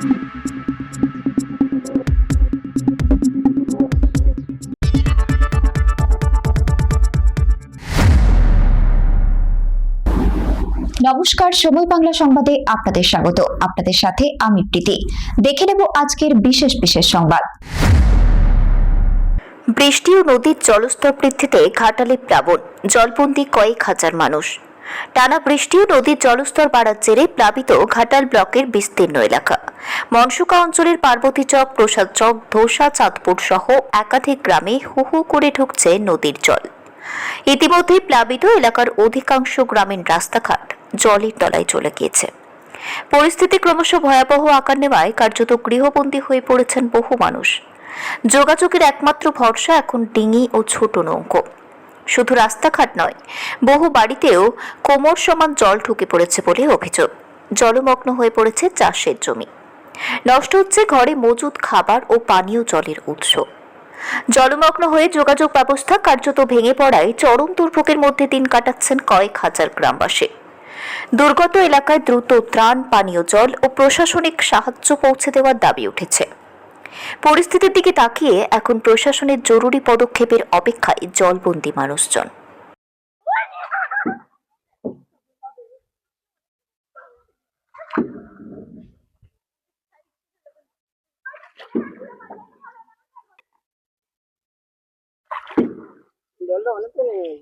নমস্কার, সময় বাংলা সংবাদে আপনাদের স্বাগত। আপনাদের সাথে আমি প্রীতি। দেখে নেব আজকের বিশেষ বিশেষ সংবাদ। বৃষ্টি ও নদীর জলস্তর বৃদ্ধিতে ঘাটালে প্লাবন, জলবন্দী কয়েক হাজার মানুষ। টানা বৃষ্টি ও নদীর জলস্তর বাড়ার জেরে প্লাবিত ঘাটাল ব্লকের বিস্তীর্ণ এলাকা। মনসুকা অঞ্চলের পার্বতী চক, প্রসাদ চক, ধোসা, চাঁদপুর সহ একাধিক গ্রামে হু হু করে ঢুকছে নদীর জল। ইতিমধ্যে প্লাবিত এলাকার অধিকাংশ গ্রামীণ রাস্তাঘাট জলের তলায় চলে গিয়েছে। পরিস্থিতি ক্রমশ ভয়াবহ আকার নেওয়ায় কার্যত গৃহবন্দী হয়ে পড়েছেন বহু মানুষ। যোগাযোগের একমাত্র ভরসা এখন ডিঙি ও ছোট নৌকো। শুধু রাস্তাঘাট নয়, বহু বাড়িতেও কোমর সমান জল ঢুকে পড়েছে বলে অভিযোগ। জলমগ্ন হয়ে পড়েছে চাষের জমি, নষ্ট হচ্ছে ঘরে মজুদ খাবার ও পানীয় জলের উৎস। জলমগ্ন হয়ে যোগাযোগ ব্যবস্থা কার্যত ভেঙে পড়ায় চরম দুর্ভোগের মধ্যে দিন কাটাচ্ছেন কয়েক হাজার গ্রামবাসী। দুর্গত এলাকায় দ্রুত ত্রাণ, পানীয় জল ও প্রশাসনিক সাহায্য পৌঁছে দেওয়ার দাবি উঠেছে। পরিস্থিতির দিকে তাকিয়ে এখন প্রশাসনের জরুরি পদক্ষেপের অপেক্ষায় জলবন্দী মানুষজন। জলটা অনেকটা নেই।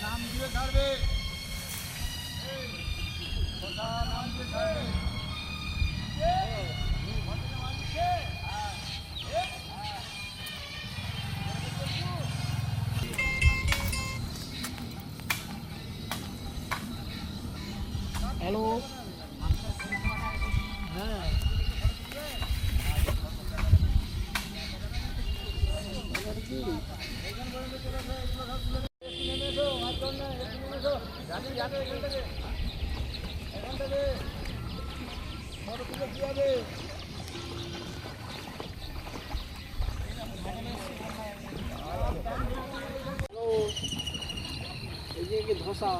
নাম দিয়ে ছাড়বে, নাম দিয়ে ছাড়বে। হ্যালো, হ্যাঁ ধোসা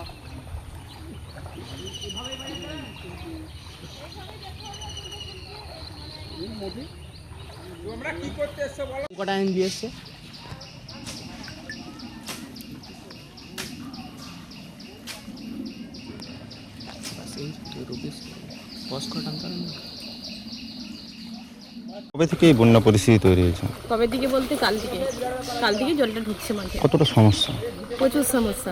তোমরা কি করতে এসছো বলো? কটা আইন দিয়ে এসছে? কবে থেকে এই বন্যা পরিস্থিতি তৈরি হয়েছে? কবে থেকে বলতে কাল থেকে জলটা ঢুকছে মাঠে। কতটা সমস্যা? প্রচুর সমস্যা,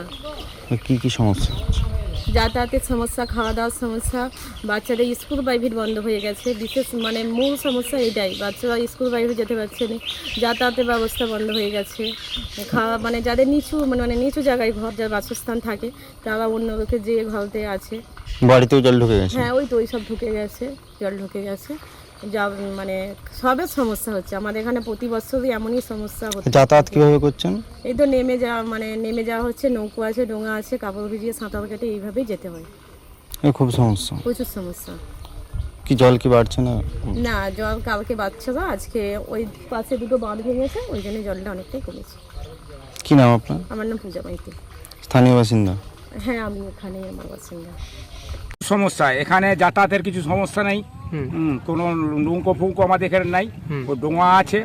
কি কি সমস্যা হচ্ছে? যাতায়াতের সমস্যা, খাওয়া দাওয়ার সমস্যা, বাচ্চাদের স্কুল প্রাইভেট বন্ধ হয়ে গেছে। বিশেষ মূল সমস্যা এটাই, বাচ্চারা স্কুল প্রাইভেট যেতে পারছে না, যাতায়াতের ব্যবস্থা বন্ধ হয়ে গেছে। খাওয়া যাদের নিচু জায়গায় ঘর, যার বাসস্থান থাকে, তারা অন্য লোকে যে ঘরতে আছে। বাড়িতেও জল ঢুকে গেছে? হ্যাঁ, ওই সব ঢুকে গেছে, জল ঢুকে গেছে। যা সবের সমস্যা হচ্ছে আমাদের এখানে, প্রতি বছরই এমনই সমস্যা হচ্ছে। যাতায়াত কিভাবে করছেন? এই তো নেমে যাওয়া হচ্ছে, নৌকো আছে, ডোঙা আছে, কাপড় ভিজিয়ে সাঁতার কেটে এইভাবেই যেতে হয়। খুব সমস্যা, প্রচুর সমস্যা। কি জল কি বাড়ছে না? না, জল কালকে বাড়ছে না, আজকে ওই পাশে দুটো বাঁধ ভেঙেছে, ওই জন্য জলটা অনেকটাই কমেছে। কি নাম আপনার? আমার নাম পূজা মাইতি। স্থানীয় বাসিন্দা? হ্যাঁ, আমি এখানেই আমার বাসিন্দা। সমস্যা এখানে যাতায়াতের কিছু সমস্যা নেই, কোনো নৌকো ফৌকো আমাদের এখানে নাই। ও ডোঙা আছে,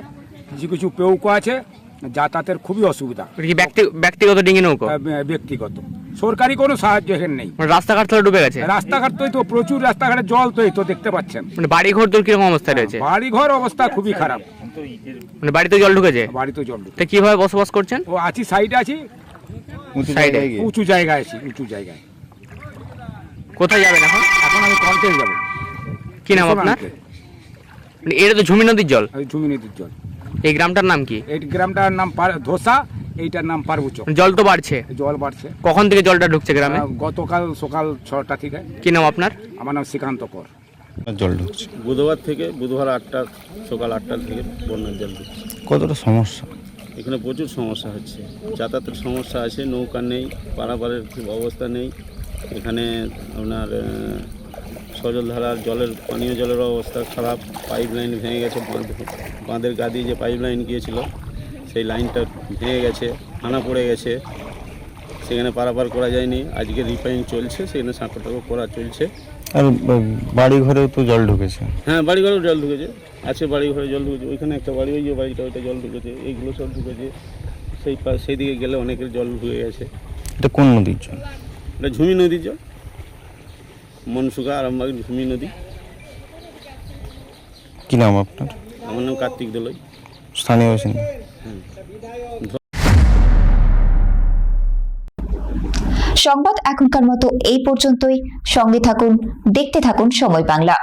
কিছু কিছু পেউকো আছে, যাতায়াতের খুবই অসুবিধা। ব্যক্তিগত ডিঙি নৌকো? ব্যক্তিগত, সরকারি কোনো সাহায্য এখানে নেই। রাস্তাঘাট তো ডুবে গেছে? রাস্তাঘাট তো প্রচুর, রাস্তাঘাটে জল তো দেখতে পাচ্ছেন। বাড়ি ঘর তোর কিরকম অবস্থায় রয়েছে? বাড়ি ঘর অবস্থা খুবই খারাপ, বাড়িতে জল ঢুকেছে? বাড়িতে জল ঢুকে। তা কিভাবে বসবাস করছেন? ও আছি সাইডে আছি, সাইডে উঁচু জায়গায় আছি, উঁচু জায়গায়। কোথায় যাবেন এখন? এখন আমি কলতে যাবো। কি নাম আপনার? এটা তো ঝুমি নদীর জল? ঝুমি নদীর জল। এই গ্রামটার নাম কি? এই গ্রামটার নাম ধোসা, এইটার নাম পার্বুচক। জল তো বাড়ছে? জল বাড়ছে। কখন থেকে জলটা ঢুকছে গ্রামে? গতকাল সকাল 6টা থেকে। কি নাম আপনার? আমার নাম শ্রীকান্ত কর। জল ঢুকছে বুধবার থেকে, বুধবার সকাল 8টা থেকে বন্যার জল ঢুকছে। কতটা সমস্যা? এখানে প্রচুর সমস্যা হচ্ছে, যাতায়াতের সমস্যা আছে, নৌকা নেই, পারাপারের খুব অবস্থা নেই। এখানে আপনার সজলধারার পানীয় জলের অবস্থা খারাপ, পাইপ লাইন ভেঙে গেছে, বাঁধের গা দিয়ে যে পাইপ লাইন গিয়েছিল সেই লাইনটা ভেঙে গেছে, হানা পড়ে গেছে, সেখানে পারাপার করা যায়নি। আজকে রিপেয়ারিং চলছে, সেখানে সাঁকো করা চলছে। আর বাড়ি ঘরেও তো জল ঢুকেছে? হ্যাঁ, বাড়ি ঘরেও জল ঢুকেছে, আছে বাড়ি ঘরে জল ঢুকেছে। ওইখানে একটা বাড়ি, ওই যে বাড়িটা, ওইটা জল ঢুকেছে, এইগুলো সব ঢুকেছে। সেই দিকে গেলে অনেকের জল ঢুকে গেছে। এটা কোন নদীর জল? এটা ঝুমি নদীর জল, মনসুকা আরামবাগের ঝুমি নদী। কি নাম আপনার? আমার নাম কার্তিক দোলই, স্থানীয় বাসিন্দা। সংবাদ এখনকার মতো এই পর্যন্তই। সঙ্গে থাকুন, দেখতে থাকুন সময় বাংলা।